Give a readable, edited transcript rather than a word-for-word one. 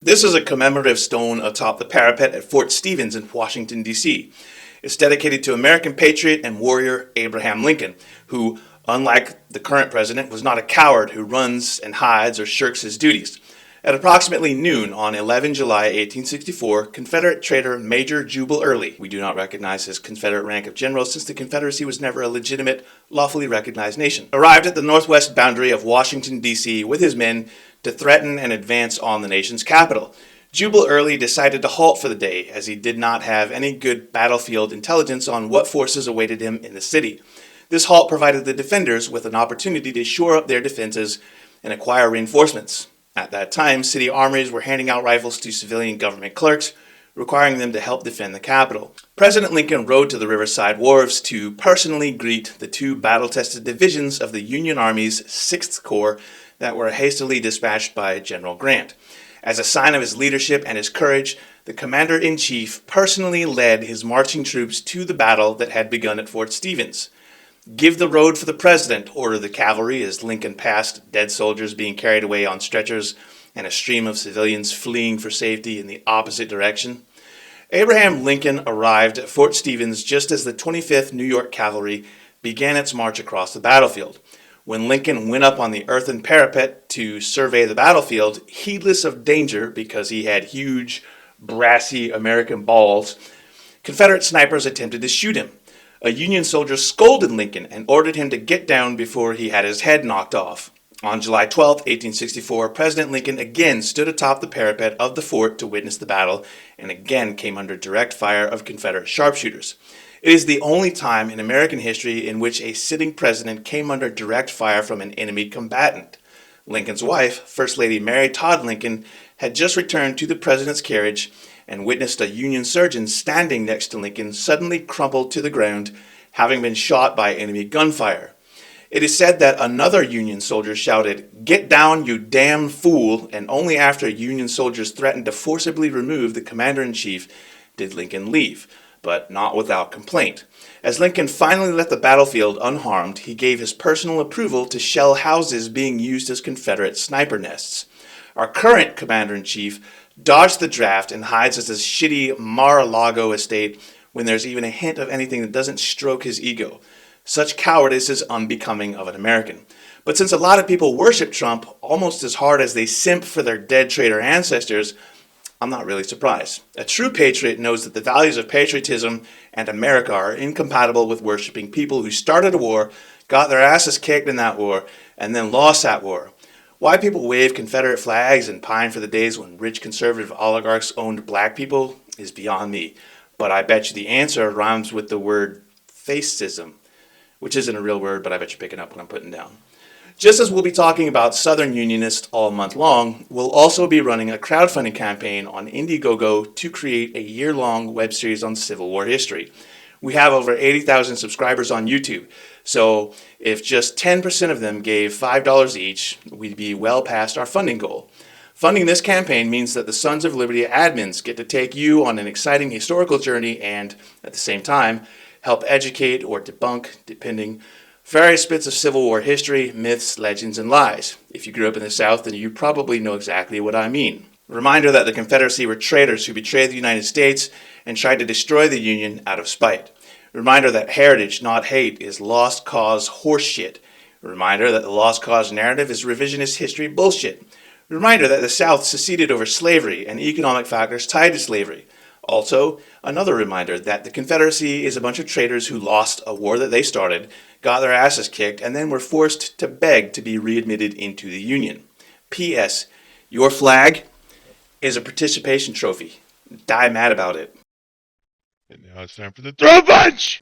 This is a commemorative stone atop the parapet at Fort Stevens in Washington, D.C. It's dedicated to American patriot and warrior Abraham Lincoln, who, unlike the current president, was not a coward who runs and hides or shirks his duties. At approximately noon on 11 July 1864, Confederate traitor Major Jubal Early, we do not recognize his Confederate rank of general since the Confederacy was never a legitimate, lawfully recognized nation, arrived at the northwest boundary of Washington, D.C. with his men to threaten and advance on the nation's capital. Jubal Early decided to halt for the day, as he did not have any good battlefield intelligence on what forces awaited him in the city. This halt provided the defenders with an opportunity to shore up their defenses and acquire reinforcements. At that time, city armories were handing out rifles to civilian government clerks, requiring them to help defend the capital. President Lincoln rode to the riverside wharves to personally greet the two battle-tested divisions of the Union Army's 6th Corps that were hastily dispatched by General Grant. As a sign of his leadership and his courage, the commander-in-chief personally led his marching troops to the battle that had begun at Fort Stevens. "Give the road for the president," ordered the cavalry as Lincoln passed dead soldiers being carried away on stretchers and a stream of civilians fleeing for safety in the opposite direction. Abraham Lincoln arrived at Fort Stevens just as the 25th New York Cavalry began its march across the battlefield. When Lincoln went up on the earthen parapet to survey the battlefield, heedless of danger because he had huge, brassy American balls, Confederate snipers attempted to shoot him. A Union soldier scolded Lincoln and ordered him to get down before he had his head knocked off. On July 12, 1864, President Lincoln again stood atop the parapet of the fort to witness the battle and again came under direct fire of Confederate sharpshooters. It is the only time in American history in which a sitting president came under direct fire from an enemy combatant. Lincoln's wife, First Lady Mary Todd Lincoln, had just returned to the president's carriage and witnessed a Union surgeon standing next to Lincoln suddenly crumpled to the ground, having been shot by enemy gunfire. It is said that another Union soldier shouted, "Get down, you damn fool," and only after Union soldiers threatened to forcibly remove the commander-in-chief did Lincoln leave, but not without complaint. As Lincoln finally left the battlefield unharmed, he gave his personal approval to shell houses being used as Confederate sniper nests. Our current commander-in-chief dodged the draft and hides at his shitty Mar-a-Lago estate when there's even a hint of anything that doesn't stroke his ego. Such cowardice is unbecoming of an American. But since a lot of people worship Trump almost as hard as they simp for their dead traitor ancestors, I'm not really surprised. A true patriot knows that the values of patriotism and America are incompatible with worshiping people who started a war, got their asses kicked in that war, and then lost that war. Why people wave Confederate flags and pine for the days when rich conservative oligarchs owned black people is beyond me. But I bet you the answer rhymes with the word fascism, which isn't a real word, but I bet you're picking up what I'm putting down. Just as we'll be talking about Southern Unionists all month long, we'll also be running a crowdfunding campaign on Indiegogo to create a year-long web series on Civil War history. We have over 80,000 subscribers on YouTube, so if just 10% of them gave $5 each, we'd be well past our funding goal. Funding this campaign means that the Sons of Liberty admins get to take you on an exciting historical journey and, at the same time, help educate or debunk, depending, various bits of Civil War history, myths, legends, and lies. If you grew up in the South, then you probably know exactly what I mean. Reminder that the Confederacy were traitors who betrayed the United States and tried to destroy the Union out of spite. Reminder that heritage, not hate, is lost cause horseshit. Reminder that the lost cause narrative is revisionist history bullshit. Reminder that the South seceded over slavery and economic factors tied to slavery. Also, another reminder that the Confederacy is a bunch of traitors who lost a war that they started, got their asses kicked, and then were forced to beg to be readmitted into the Union. P.S. Your flag is a participation trophy. Die mad about it. And now it's time for the throw punch!